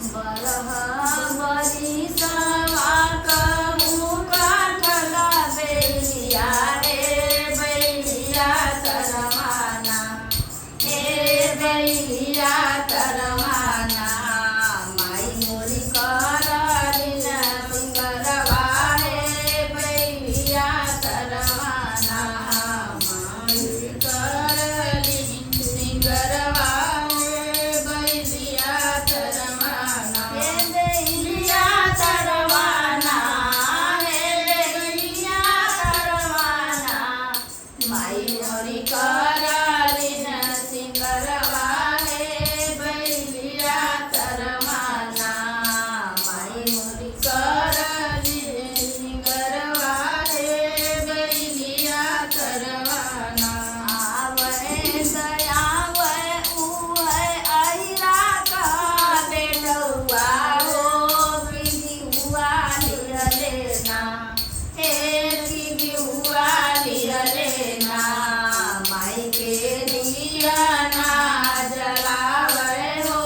बरहा बरिसवा कहूँ काठला बेलिया रे बैलिया तरवाना हे बैलिया तरवाना माई मोरी करलिन सिंगरवा रे बैलिया तरवाना माई करलिन सिंगरवा रे बैलिया तरवाना हे बैलिया तरवाना हे बैलिया तरवाना माई मोरी करलिन सिंगरवा रे बैलिया तरवाना माई मोरी करलिन सिंगरवा रे बैलिया तरवाना आवे दयावे उहे अहिरा का बेटौआ हो बिहुआ लिहलेना हे बिहुआ लिहलेना माई के दिया ना जलावे हो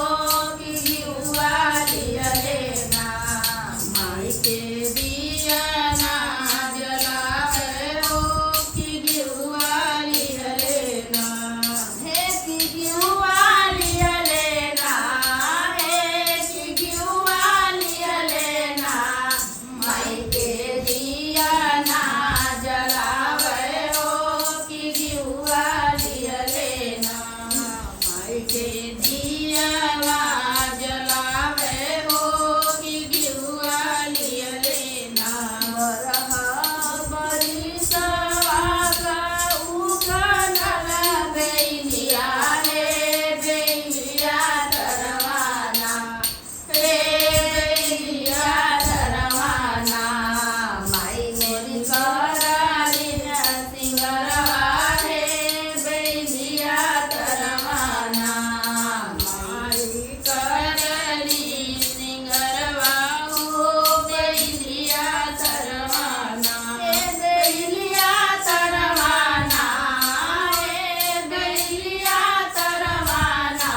बिहुआ लिहलेना माई के दिया ना जलावे हो बिहुआ लिहलेना हे बिहुआ लिहलेना हे बिहुआ लिहलेना माई के दिया ना जलावे हो बिहुआ लिहलेना माई के दिया ना जलावे हो बिहुआ लिहलेना बरहा बरिसवा कहूँ काठला बेलिया रे बैलिया तरवाना रे बैलिया तरवाना माई मोरी करलिन सिंगरवा रे बैलिया तरवाना माई करलिन सिंगरवा हो बैलिया तरवाना हे बैलिया तरवाना हे बैलिया तरवाना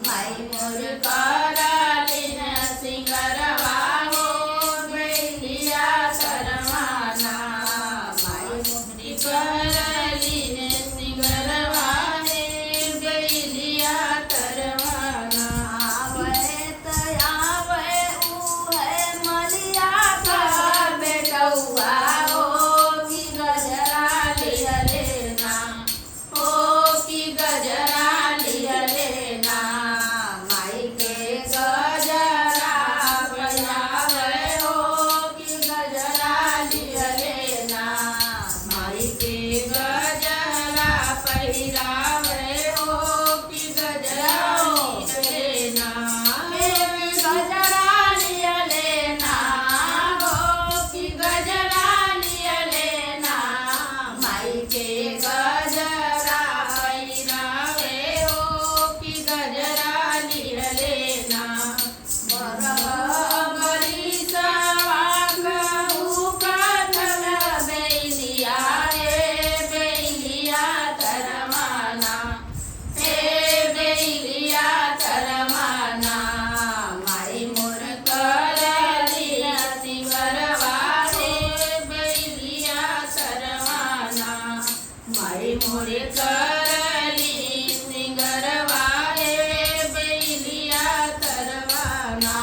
माई मोर करलिन सिंगरवा हो बैलिया तरवाना माई मोरी करलिन सिंगरवा हे बैलिया तरवाना आवे तयावे उहे मलिया का बेटौआ हो कि गजरा लिहलेना हो कि गजरा लिहलेना माई के गजरा पहिरावे हो कि गजरा लिहलेना माई के गजरा पहिरावे हो कि गजरा लिहलेना हे गजरा लिहलेना हो कि गजरा लिहलेना माई के गजरा पहिरावे हो कि गजरा लिहलेना बरहा बरिसवा कहूँ काठला बेलिया रे बैलिया तरवाना हे बैलिया तरवाना माई मोर करलिन सिंगरवा रे बैलिया तरवाना माई मोर करलिन सिंगरवा रे बैलिया तरवाना